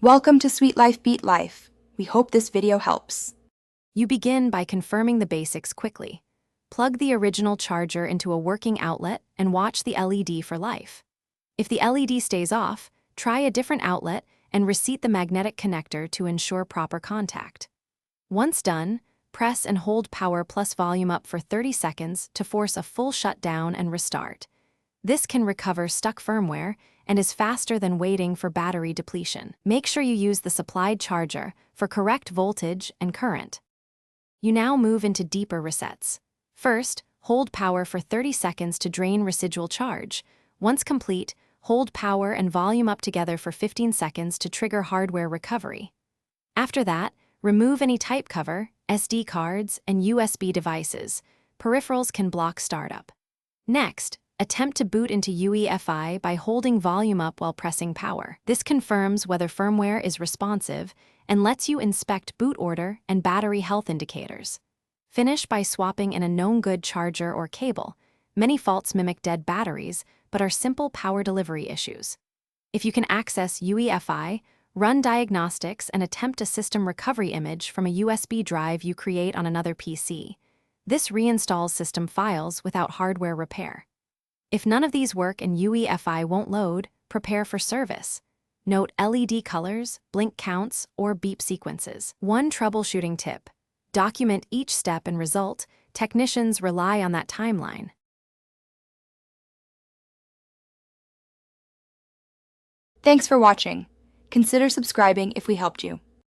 Welcome to Sweet Life Beat Life. We hope this video helps. You begin by confirming the basics quickly. Plug the original charger into a working outlet and watch the LED for life. If the LED stays off, try a different outlet and reseat the magnetic connector to ensure proper contact. Once done, press and hold power plus volume up for 30 seconds to force a full shutdown and restart. This can recover stuck firmware and is faster than waiting for battery depletion. Make sure you use the supplied charger for correct voltage and current. You now move into deeper resets. First, hold power for 30 seconds to drain residual charge. Once complete, hold power and volume up together for 15 seconds to trigger hardware recovery. After that, remove any type cover, SD cards, and USB devices. Peripherals can block startup. Next, attempt to boot into UEFI by holding volume up while pressing power. This confirms whether firmware is responsive and lets you inspect boot order and battery health indicators. Finish by swapping in a known good charger or cable. Many faults mimic dead batteries, but are simple power delivery issues. If you can access UEFI, run diagnostics and attempt a system recovery image from a USB drive you create on another PC. This reinstalls system files without hardware repair. If none of these work and UEFI won't load, prepare for service. Note LED colors, blink counts, or beep sequences. One troubleshooting tip: document each step and result. Technicians rely on that timeline. Thanks for watching. Consider subscribing if we helped you.